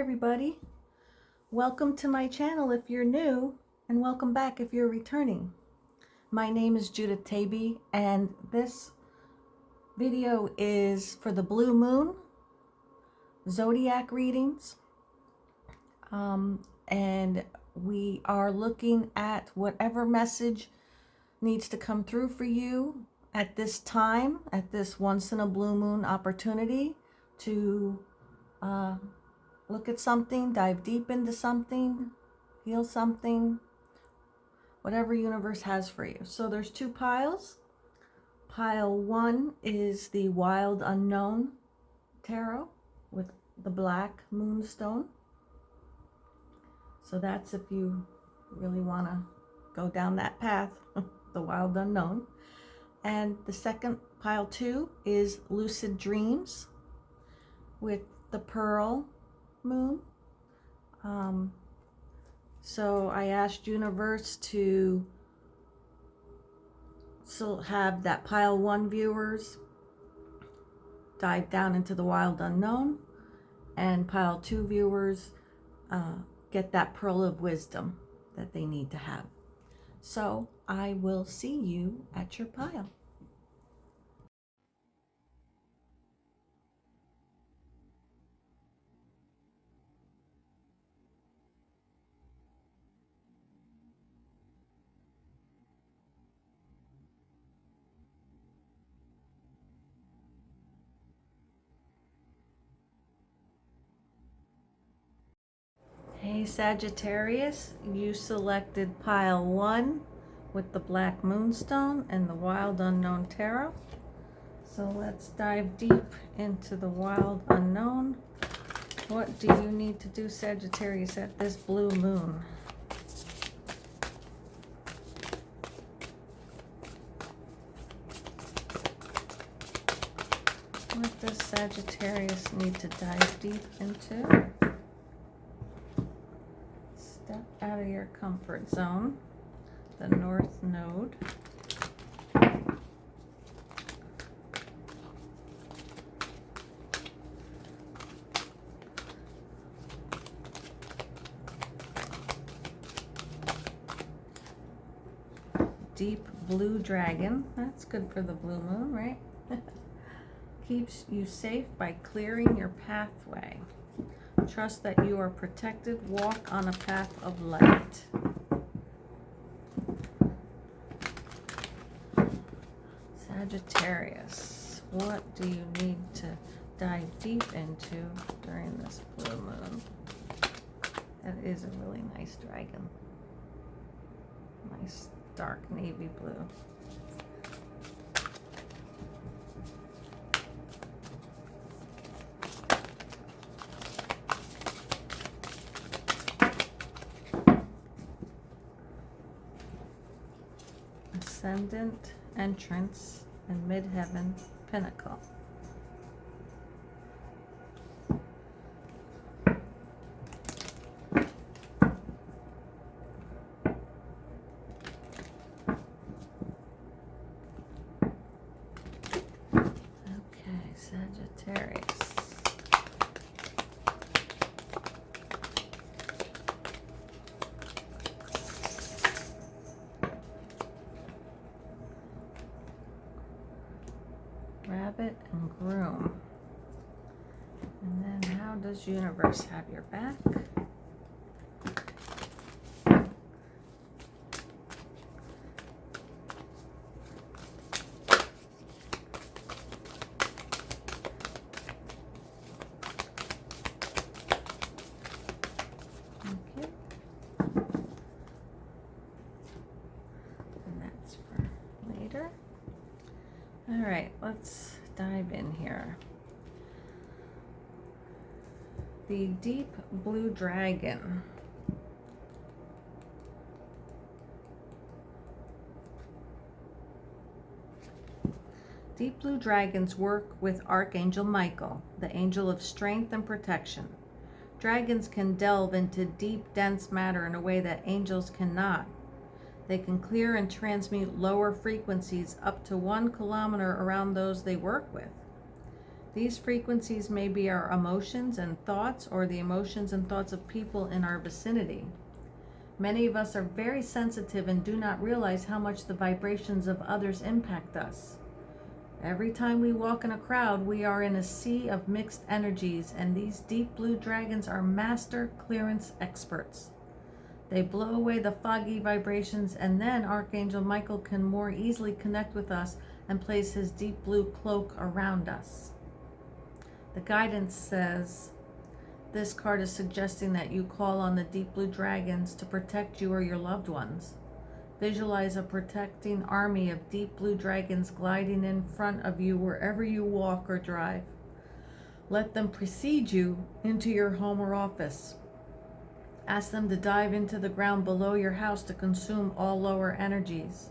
everybody. Welcome to my channel if you're new, and welcome back if you're returning. My name is Judith Taby, and this video is for the blue moon zodiac readings. And we are looking at whatever message needs to come through for you at this time, at this once in a blue moon opportunity to look at something, dive deep into something, heal something, whatever universe has for you. So there's two piles. Pile one is the Wild Unknown Tarot with the black Moonstone. So that's if you really want to go down that path, the Wild Unknown. And the second, pile two, is Lucid Dreams with the Pearl Moon. So I asked Universe to still have that pile one viewers dive down into the Wild Unknown, and pile two viewers get that pearl of wisdom that they need to have. So I will see you at your pile. Hey Sagittarius, you selected pile one with the black Moonstone and the Wild Unknown Tarot. So let's dive deep into the Wild Unknown. What do you need to do, Sagittarius, at this blue moon? What does Sagittarius need to dive deep into? Step out of your comfort zone, the North Node. Deep Blue Dragon, that's good for the blue moon, right? Keeps you safe by clearing your pathway. Trust that you are protected. Walk on a path of light. Sagittarius, what do you need to dive deep into during this blue moon? That is a really nice dragon. Nice dark navy blue. Ascendant, Entrance, and Midheaven Pinnacle. Okay, Sagittarius. Rabbit and Groom. And then how does Universe have your back? Okay. And that's for later. All right, let's dive in here. The Deep Blue Dragon. Deep Blue Dragons work with Archangel Michael, the angel of strength and protection. Dragons can delve into deep, dense matter in a way that angels cannot. They can clear and transmute lower frequencies up to 1 kilometer around those they work with. These frequencies may be our emotions and thoughts, or the emotions and thoughts of people in our vicinity. Many of us are very sensitive and do not realize how much the vibrations of others impact us. Every time we walk in a crowd, we are in a sea of mixed energies, and these deep blue dragons are master clearance experts. They blow away the foggy vibrations, and then Archangel Michael can more easily connect with us and place his deep blue cloak around us. The guidance says, this card is suggesting that you call on the deep blue dragons to protect you or your loved ones. Visualize a protecting army of deep blue dragons gliding in front of you wherever you walk or drive. Let them precede you into your home or office. Ask them to dive into the ground below your house to consume all lower energies.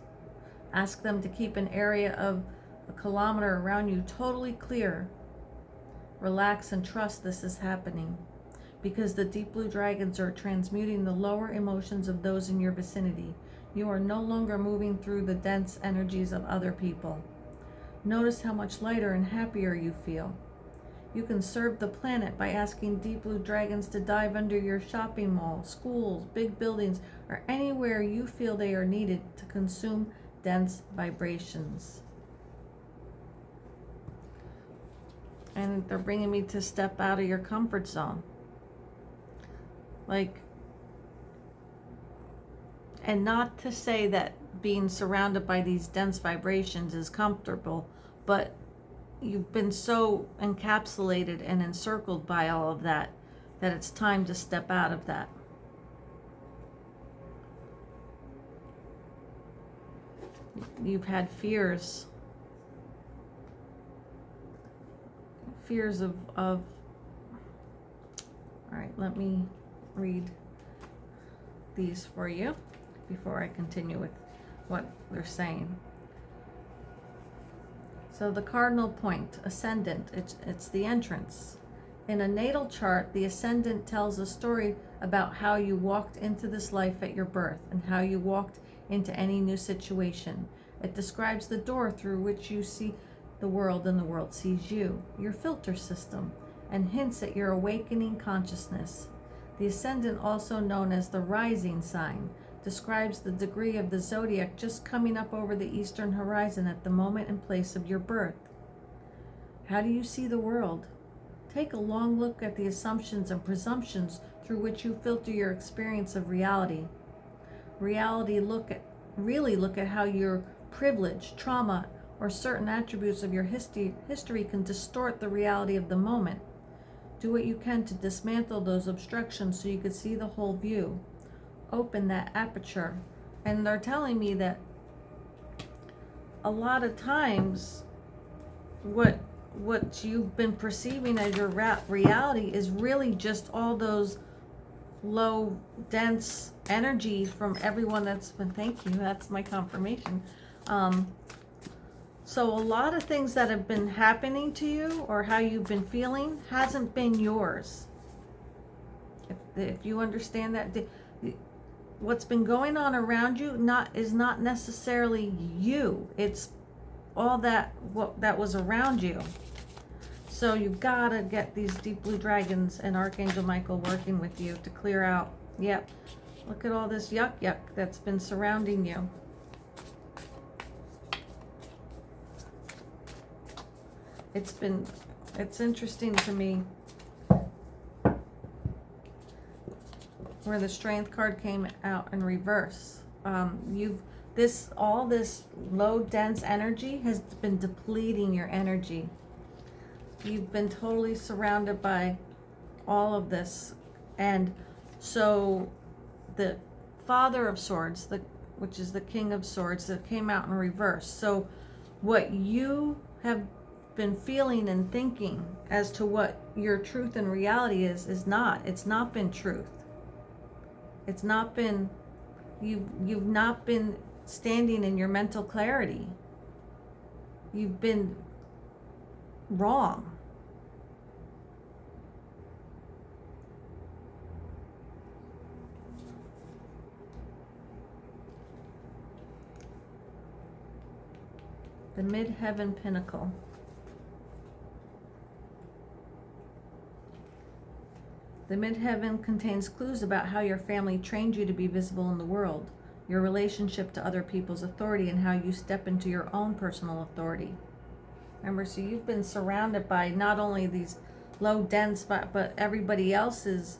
Ask them to keep an area of a kilometer around you totally clear. Relax and trust this is happening, because the deep blue dragons are transmuting the lower emotions of those in your vicinity. You are no longer moving through the dense energies of other people. Notice how much lighter and happier you feel. You can serve the planet by asking deep blue dragons to dive under your shopping mall, schools, big buildings, or anywhere you feel they are needed to consume dense vibrations. And they're bringing me to step out of your comfort zone. And not to say that being surrounded by these dense vibrations is comfortable, but you've been so encapsulated and encircled by all of that, that it's time to step out of that. You've had fears of all right, let me read these for you before I continue with what they're saying. So the cardinal point, ascendant, it's the entrance. In a natal chart, the ascendant tells a story about how you walked into this life at your birth and how you walked into any new situation. It describes the door through which you see the world and the world sees you, your filter system, and hints at your awakening consciousness. The ascendant, also known as the rising sign, describes the degree of the zodiac just coming up over the eastern horizon at the moment and place of your birth. How do you see the world? Take a long look at the assumptions and presumptions through which you filter your experience of reality. Really look at how your privilege, trauma, or certain attributes of your history can distort the reality of the moment. Do what you can to dismantle those obstructions so you can see the whole view. Open that aperture. And they're telling me that a lot of times what you've been perceiving as your reality is really just all those low, dense energy from everyone that's been, thank you, that's my confirmation. So a lot of things that have been happening to you or how you've been feeling hasn't been yours. If you understand that, what's been going on around you is not necessarily you. It's all that was around you. So you've got to get these deep blue dragons and Archangel Michael working with you to clear out. Yep. Look at all this yuck that's been surrounding you. It's interesting to me where the Strength card came out in reverse. All this low dense energy has been depleting your energy. You've been totally surrounded by all of this, and so the Father of Swords, which is the King of Swords, that came out in reverse. So what you have been feeling and thinking as to what your truth and reality it's not been truth. It's not been, you've not been standing in your mental clarity. You've been wrong. The Midheaven Pinnacle. The midheaven contains clues about how your family trained you to be visible in the world, your relationship to other people's authority, and how you step into your own personal authority. Remember, so you've been surrounded by not only these low dense, but everybody else's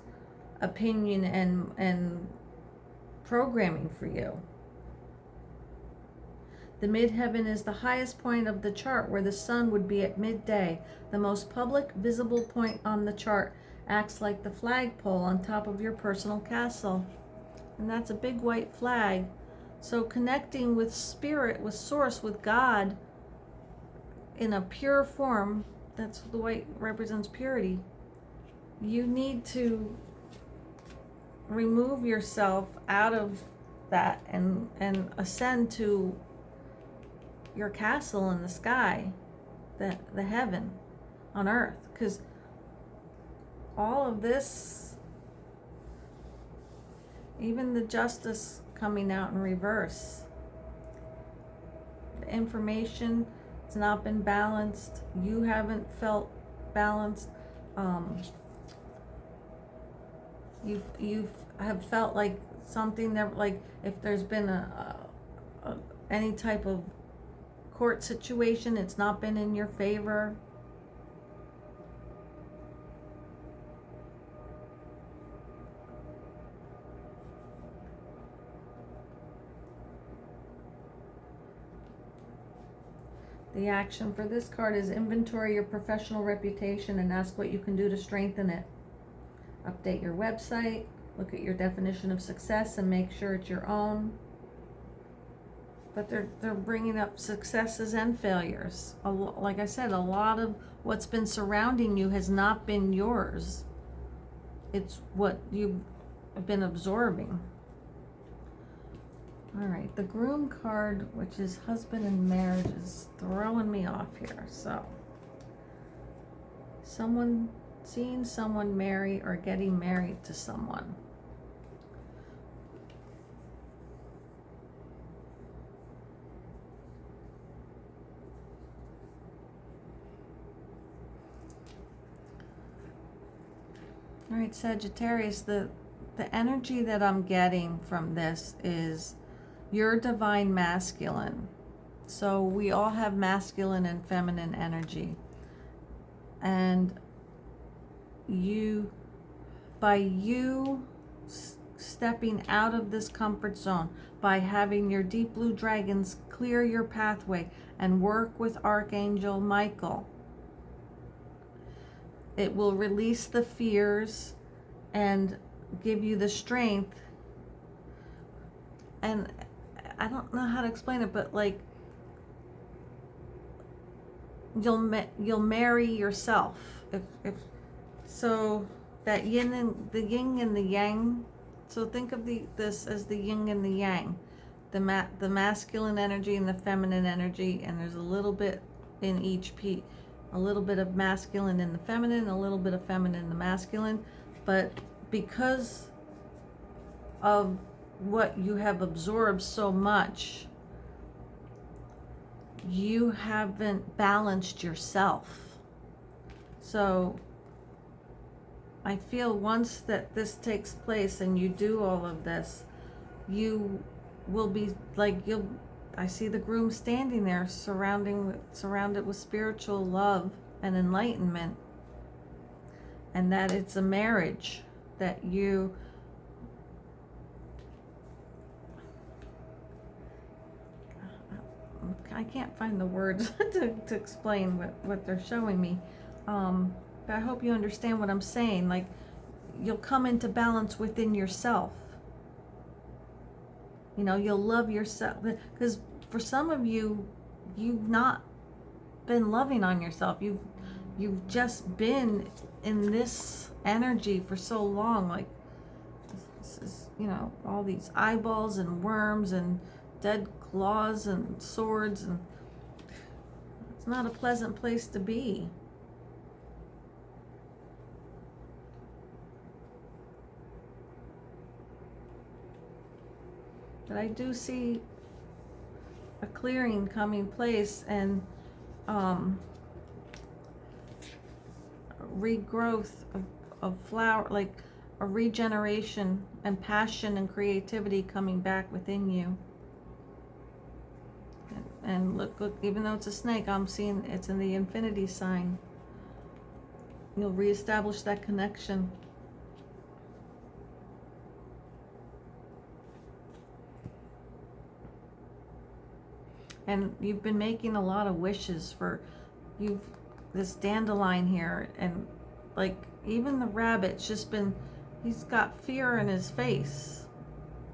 opinion and programming for you. The midheaven is the highest point of the chart, where the sun would be at midday. The most public visible point on the chart acts like the flagpole on top of your personal castle. And that's a big white flag. So connecting with spirit, with source, with God in a pure form, that's the white represents purity. You need to remove yourself out of that and ascend to your castle in the sky, the heaven on earth, because all of this, even the justice coming out in reverse, the information has not been balanced, you haven't felt balanced, you have felt like something that, like if there's been any type of court situation, it's not been in your favor. The action for this card is inventory your professional reputation and ask what you can do to strengthen it. Update your website, look at your definition of success and make sure it's your own. But they're bringing up successes and failures. Like I said, a lot of what's been surrounding you has not been yours. It's what you've been absorbing. All right, the groom card, which is husband and marriage, is throwing me off here. So, seeing someone marry or getting married to someone. All right, Sagittarius, the energy that I'm getting from this is your divine masculine. So we all have masculine and feminine energy. And by you stepping out of this comfort zone, by having your deep blue dragons clear your pathway and work with Archangel Michael, it will release the fears and give you the strength. And I don't know how to explain it, but like you'll marry yourself if so, that yin and the yin and the yang. So think of this as the yin and the yang, the masculine energy and the feminine energy, and there's a little bit in each piece. A little bit of masculine in the feminine, a little bit of feminine in the masculine. But because of what you have absorbed so much, you haven't balanced yourself. So I feel once that this takes place and you do all of this, you will be like, I see the groom standing there surrounded with spiritual love and enlightenment, and that it's a marriage that I can't find the words to explain what they're showing me, but I hope you understand what I'm saying. Like, you'll come into balance within yourself. You know, you'll love yourself, because for some of you, you've not been loving on yourself. You've just been in this energy for so long. Like, this is, you know, all these eyeballs and worms and dead claws and swords, and it's not a pleasant place to be. But I do see a clearing coming place, and regrowth of flower, like a regeneration and passion and creativity coming back within you. And look, even though it's a snake, I'm seeing it's in the infinity sign. You'll reestablish that connection. And you've been making a lot of wishes for this dandelion here, and like even the rabbit's just been, he's got fear in his face.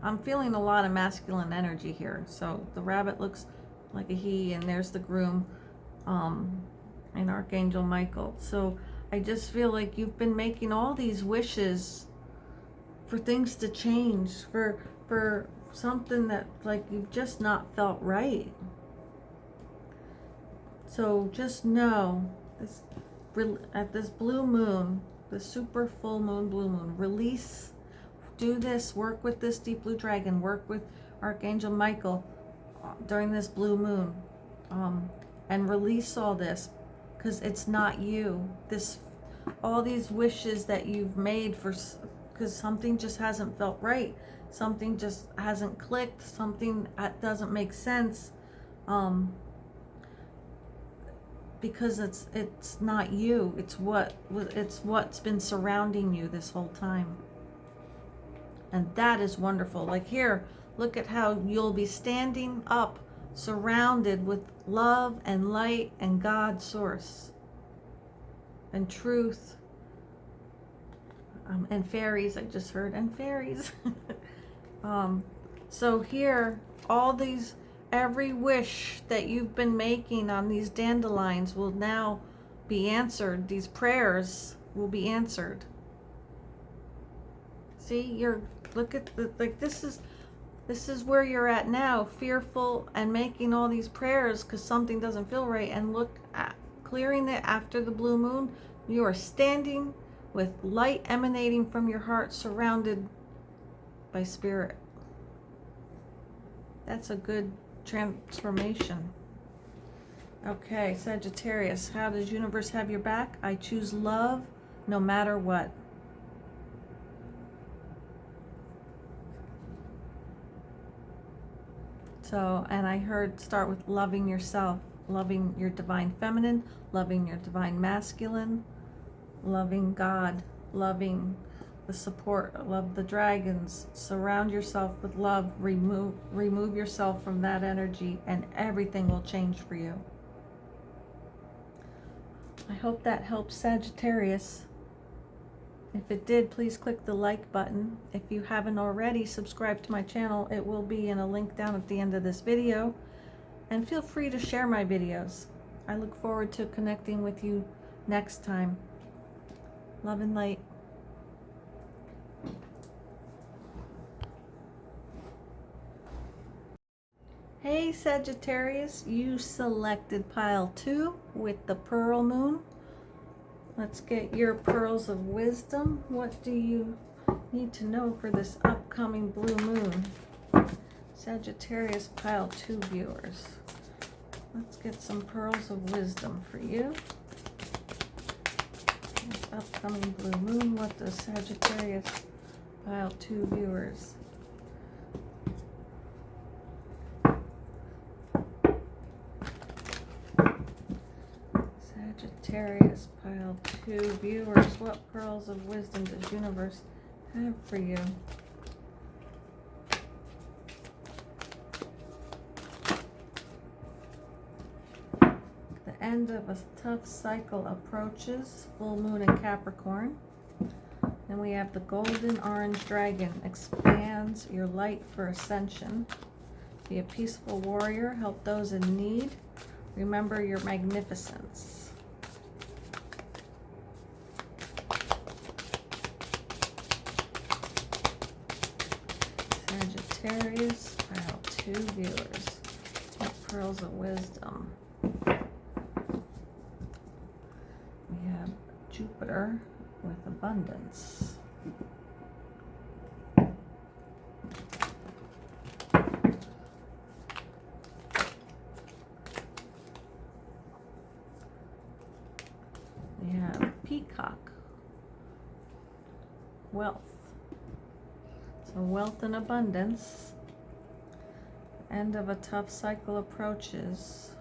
I'm feeling a lot of masculine energy here. So the rabbit looks like a he, and there's the groom, and Archangel Michael. So I just feel like you've been making all these wishes for things to change, for something that like you've just not felt right. So just know this, at this blue moon, the super full moon, blue moon, release, do this, work with this deep blue dragon, work with Archangel Michael during this blue moon, and release all this, because it's not you. All these wishes that you've made because something just hasn't felt right, something just hasn't clicked, something that doesn't make sense, because it's not you. It's what's been surrounding you this whole time. And that is wonderful. Like here, look at how you'll be standing up, surrounded with love and light and God source and truth, and fairies. I just heard, and fairies. So here, every wish that you've been making on these dandelions will now be answered. These prayers will be answered. See, look at this is where you're at now, fearful and making all these prayers because something doesn't feel right. And look at clearing it after the blue moon. You are standing with light emanating from your heart, surrounded by spirit. That's a good transformation. Okay, Sagittarius, how does universe have your back? I choose love no matter what. So, and I heard start with loving yourself, loving your divine feminine, loving your divine masculine, loving God, loving the support, love the dragons, surround yourself with love, remove yourself from that energy, and everything will change for you. I hope that helps, Sagittarius. If it did, please click the like button. If you haven't already subscribed to my channel, it will be in a link down at the end of this video. And feel free to share my videos. I look forward to connecting with you next time. Love and light. Hey Sagittarius, you selected pile 2 with the pearl moon. Let's get your pearls of wisdom. What do you need to know for this upcoming blue moon? Sagittarius pile 2 viewers. Let's get some pearls of wisdom for you. This upcoming blue moon, what does Sagittarius pile 2 viewers? Sagittarius pile 2 viewers, what pearls of wisdom does universe have for you? The end of a tough cycle approaches, full moon in Capricorn. Then we have the golden orange dragon, expands your light for ascension. Be a peaceful warrior, help those in need. Remember your magnificence. Sagittarius, pile 2 viewers. What pearls of wisdom? We have Jupiter with abundance. We have Peacock wealth. So wealth and abundance. End of a tough cycle approaches.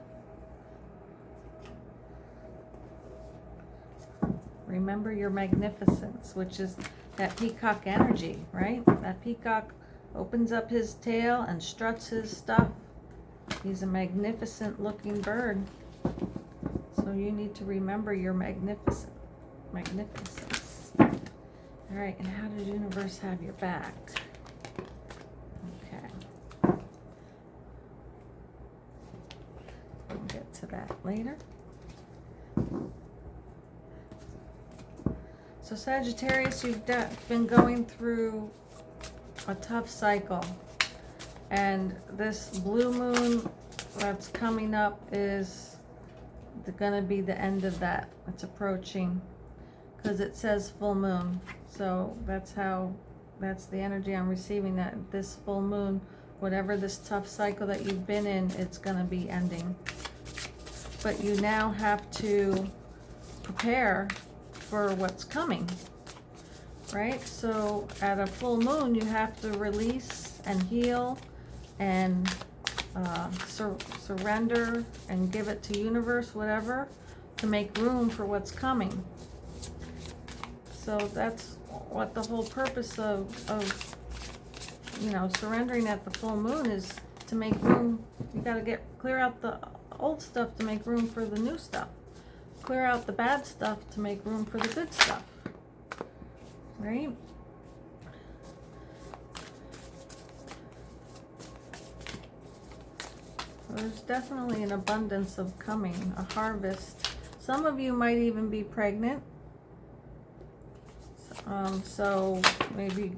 Remember your magnificence, which is that peacock energy, right? That peacock opens up his tail and struts his stuff. He's a magnificent looking bird. So you need to remember your magnificence. All right, and how does universe have your back? Okay. We'll get to that later. So Sagittarius, you've been going through a tough cycle. And this blue moon that's coming up is going to be the end of that. It's approaching because it says full moon. So that's the energy I'm receiving, that this full moon, whatever this tough cycle that you've been in, it's going to be ending. But you now have to prepare for what's coming, right? So at a full moon, you have to release and heal and surrender and give it to universe, whatever, to make room for what's coming. So that's what the whole purpose of surrendering at the full moon is, to make room. You got to clear out the old stuff to make room for the new stuff. Clear out the bad stuff to make room for the good stuff, right? There's definitely an abundance of coming, a harvest. Some of you might even be pregnant. So maybe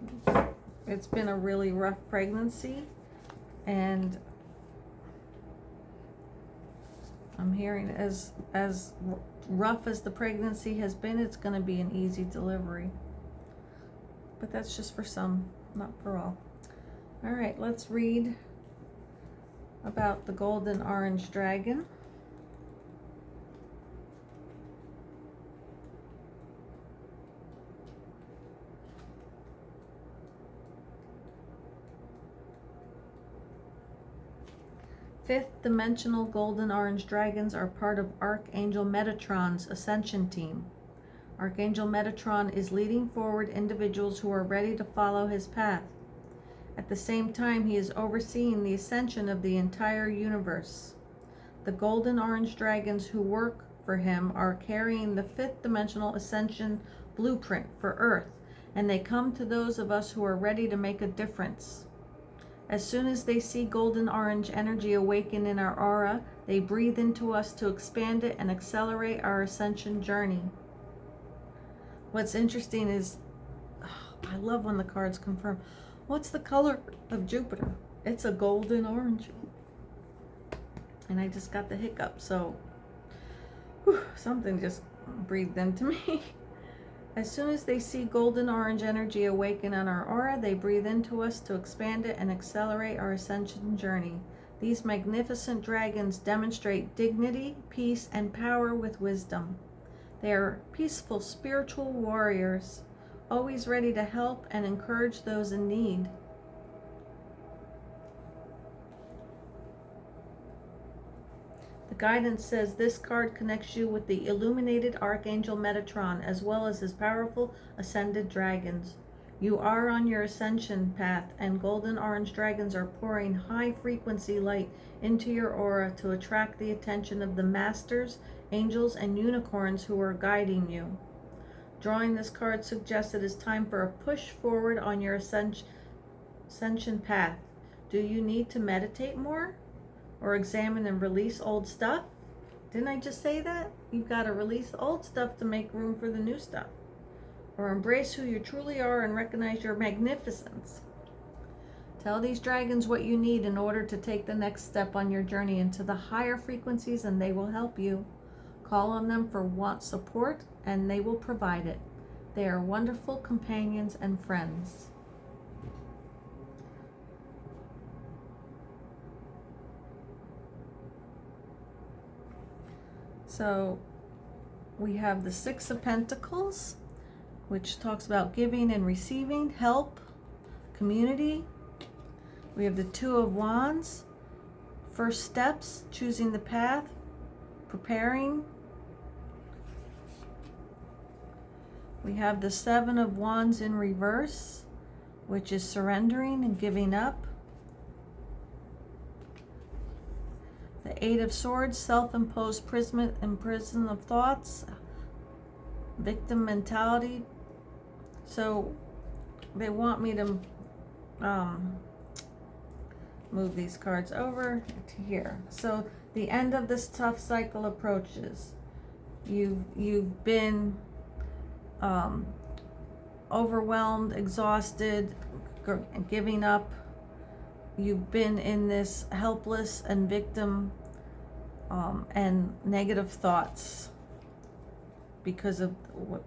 it's been a really rough pregnancy, and I'm hearing as rough as the pregnancy has been, it's going to be an easy delivery. But that's just for some, not for all. All right, let's read about the golden orange dragon. Fifth dimensional golden orange dragons are part of Archangel Metatron's ascension team. Archangel Metatron is leading forward individuals who are ready to follow his path. At the same time, he is overseeing the ascension of the entire universe. The golden orange dragons who work for him are carrying the fifth dimensional ascension blueprint for Earth, and they come to those of us who are ready to make a difference. As soon as they see golden orange energy awaken in our aura, they breathe into us to expand it and accelerate our ascension journey. What's interesting is, I love when the cards confirm. What's the color of Jupiter? It's a golden orange. And I just got the hiccup, so something just breathed into me. As soon as they see golden orange energy awaken on our aura, they breathe into us to expand it and accelerate our ascension journey. These magnificent dragons demonstrate dignity, peace, and power with wisdom. They are peaceful spiritual warriors, always ready to help and encourage those in need. The guidance says this card connects you with the illuminated Archangel Metatron, as well as his powerful ascended dragons. You are on your ascension path, and golden orange dragons are pouring high frequency light into your aura to attract the attention of the masters, angels, and unicorns who are guiding you. Drawing this card suggests it is time for a push forward on your ascension path. Do you need to meditate more? Or examine and release old stuff? Didn't I just say that? You've got to release the old stuff to make room for the new stuff. Or embrace who you truly are and recognize your magnificence. Tell these dragons what you need in order to take the next step on your journey into the higher frequencies, and they will help you. Call on them for support, and they will provide it. They are wonderful companions and friends. So we have the Six of Pentacles, which talks about giving and receiving, help, community. We have the Two of Wands, first steps, choosing the path, preparing. We have the Seven of Wands in reverse, which is surrendering and giving up. The Eight of Swords, self-imposed prison of thoughts, victim mentality. So they want me to move these cards over to here. So the end of this tough cycle approaches. You've been overwhelmed, exhausted, giving up. You've been in this helpless and victim and negative thoughts because of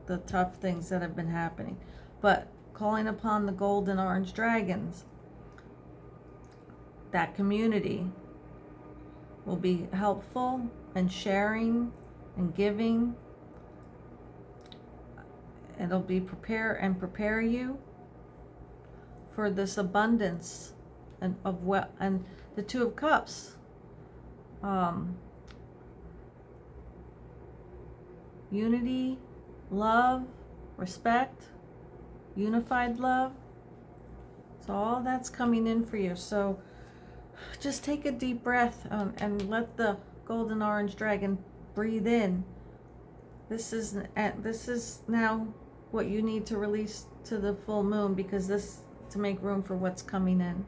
the tough things that have been happening. But calling upon the golden orange dragons, that community will be helpful and sharing and giving. It'll be prepare you for this abundance and and the Two of Cups. Unity, love, respect, unified love. So all that's coming in for you. So just take a deep breath and let the golden orange dragon breathe in. This is now what you need to release to the full moon, because to make room for what's coming in.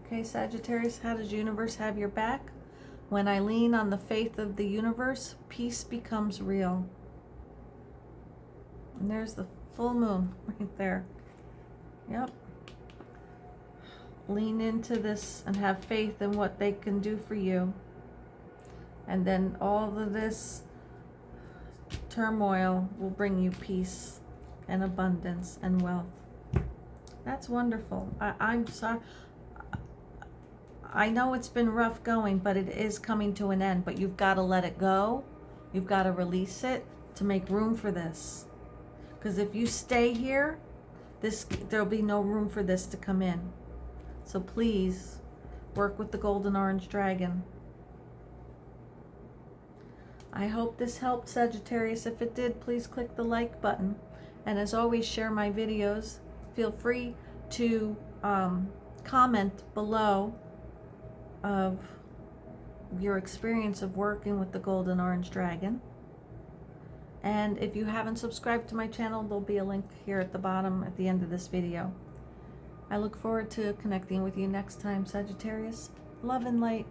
Okay, Sagittarius, how does universe have your back? When I lean on the faith of the universe, peace becomes real. And there's the full moon right there. Yep. Lean into this and have faith in what they can do for you. And then all of this turmoil will bring you peace and abundance and wealth. That's wonderful. I'm sorry. I know it's been rough going, but it is coming to an end. But you've got to let it go. You've got to release it to make room for this. Because if you stay here, there'll be no room for this to come in. So please work with the golden orange dragon. I hope this helped, Sagittarius. If it did, please click the like button. And as always, share my videos. Feel free to comment below of your experience of working with the golden orange dragon. And if you haven't subscribed to my channel, there'll be a link here at the bottom at the end of this video. I look forward to connecting with you next time, Sagittarius. Love and light.